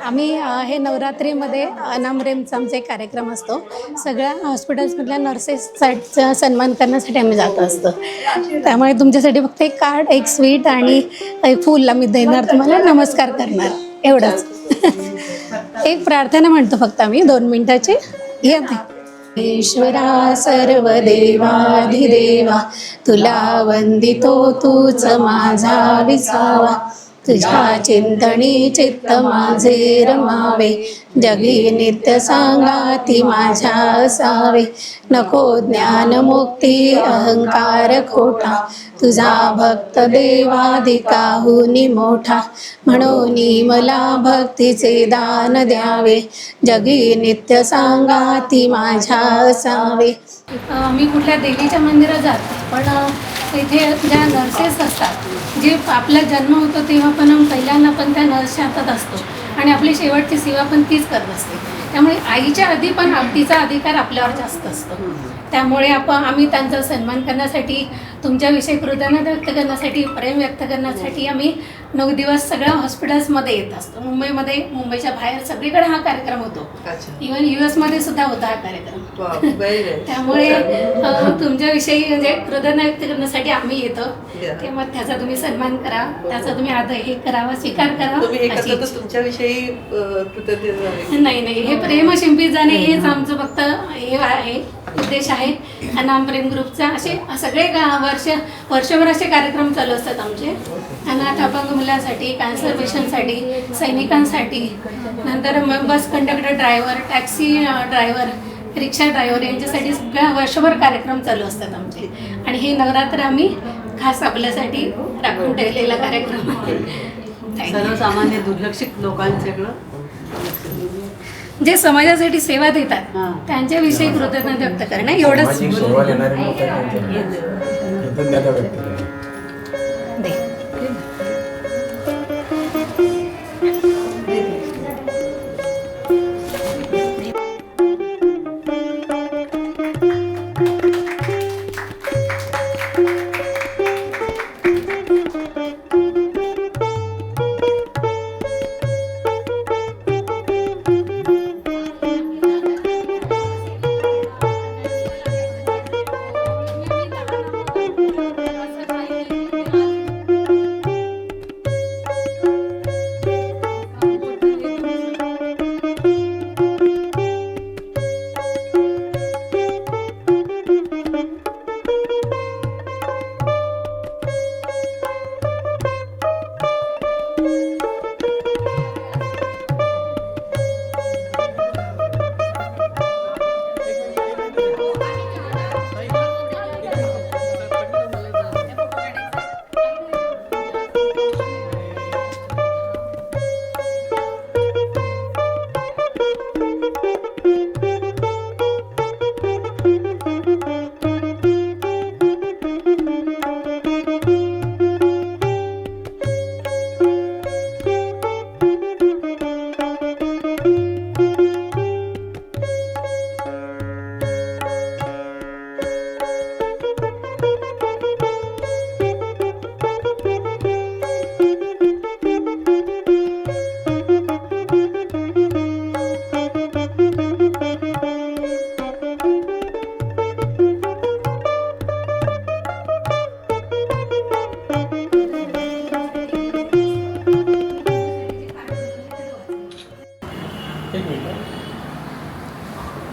आम्ही हे नवरात्रीमध्ये अनामरेमचा आमचा एक कार्यक्रम असतो. सगळ्या हॉस्पिटल्समधल्या नर्सेसचा सन्मान करण्यासाठी आम्ही जात असतो. त्यामुळे तुमच्यासाठी फक्त एक कार्ड, एक स्वीट आणि एक फूल आम्ही देणार, तुम्हाला नमस्कार करणार, एवढंच. एक प्रार्थना म्हणतो फक्त आम्ही 2 मिनिटाची. या ईश्वरा सर्वदेवाधिदेवा, तुला वंदितो तूच माझा विसावा. तुझ्या चिंतनी चित्त माझे रमावे, जगी नित्य सांगाती माझ्या असावे. नको ज्ञान मुक्ती अहंकार खोटा, तुझा भक्त देवाधिकाहुनी मोठा. म्हणून मला भक्तीचे दान द्यावे, जगी नित्य सांगाती माझ्या असावे. मी कुठल्या देवीच्या मंदिरात जाते, पण इथे ज्या नर्सेस असतात, जे आपला जन्म होतो तेव्हा पण पहिल्यांदा पण त्या नर्सच्या हातात असतो आणि आपली शेवटची सेवा पण तीच करत असते. त्यामुळे आईच्या आधी पण तिचा अधिकार आपल्यावर जास्त असतो. त्यामुळे आम्ही त्यांचा सन्मान करण्यासाठी, तुमच्याविषयी कृतज्ञता व्यक्त करण्यासाठी, प्रेम व्यक्त करण्यासाठी आम्ही 9 दिवस सगळ्या हॉस्पिटल्समध्ये येत असतो. मुंबईमध्ये, मुंबईच्या बाहेर सगळीकडे हा कार्यक्रम होतो. इव्हन US मध्ये सुद्धा होता हा कार्यक्रम. त्यामुळे तुमच्याविषयी म्हणजे कृतज्ञता व्यक्त करण्यासाठी आम्ही येतो. तेव्हा त्याचा तुम्ही सन्मान करा, त्याचा तुम्ही हे करावा, स्वीकार करा. तुमच्याविषयी नाही, हे प्रेम शिंपीत जाणे हेच आमचं फक्त हे आहे, उद्देश आहे. अनाम प्रेम ग्रुपचा असे सगळे वर्षभर असे कार्यक्रम चालू असतात आमचे. अनाथ अपंग मुलांसाठी, कॅन्सर पेशंटसाठी, सैनिकांसाठी, नंतर bus conductor, driver, taxi driver, rickshaw driver यांच्यासाठी सगळ्या वर्षभर कार्यक्रम चालू असतात आमचे. आणि हे नवरात्र आम्ही खास आपल्यासाठी राखून ठेवलेला कार्यक्रम आहे. सर्वसामान्य दुर्लक्षित लोकांच्याकडं जे समाजासाठी सेवा देतात त्यांच्याविषयी कृतज्ञता व्यक्त करणं, एवढंच.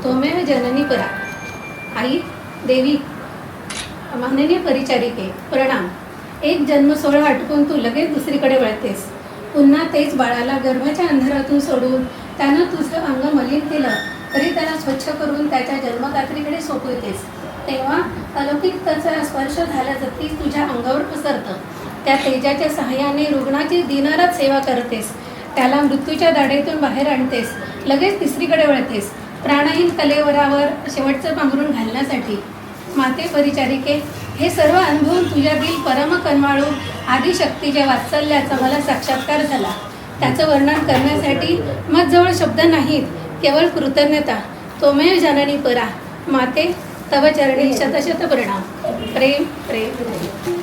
तोमेव जननी परा, आई देवी, माननीय परिचारिके प्रणाम. एक जन्म सोहळा आटपून तू लगेच दुसरीकडे वळतेस. पुन्हा तेच बाळाला गर्भाच्या अंधारातून सोडून त्यानं तुझं अंग मलिन केलं तरी त्याला स्वच्छ करून त्याच्या जन्मदात्रीकडे सोपवतेस. तेव्हा अलौकिकतेचा स्पर्श झाल्याजती तुझ्या अंगावर पसरतं. त्या तेजाच्या सहाय्याने रुग्णाची दिनरात सेवा करतेस. त्याला मृत्यूच्या दाढेतून बाहेर आणतेस. लगेच तिसरीकडे वळतेस, प्राणहीन कलेवरावर शेवटचं पांघरून घालण्यासाठी. माते परिचारिके, हे सर्व अनुभवून तुझ्यातील परम कनवाळू आदिशक्तीच्या वात्सल्याचा मला साक्षात्कार झाला. त्याचं वर्णन करण्यासाठी माझजवळ शब्द नाहीत, केवळ कृतज्ञता. तोमेव जननी परा, माते तव चरणी शतशत प्रणाम. प्रेम प्रेम प्रेम.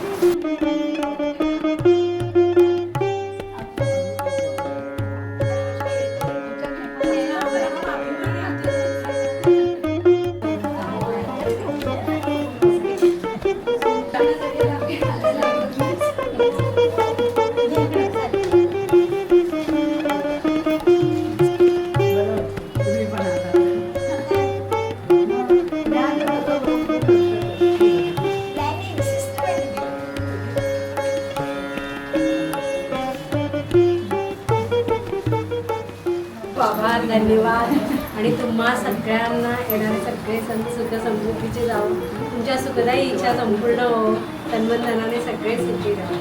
खूप आभार, धन्यवाद. आणि तुम्हा सगळ्यांना येणारे सगळे सण सुख समृद्धीचे जावं, तुमच्या सुखदायी इच्छा संपूर्ण हो, तन्मनधनाने सगळे सुखी राहा.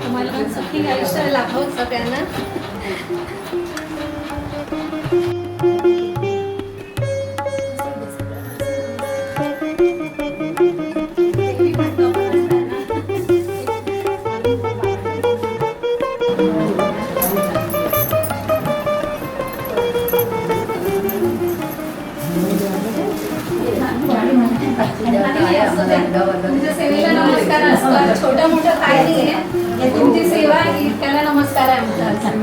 तुम्हाला पण सुखी आयुष्य लाभो सगळ्यांना. तुमच्या सेवेला नमस्कार असतात, छोटं मोठं काय नाही आहे, तुमची सेवा आहे त्याला नमस्कार आहे आमचा.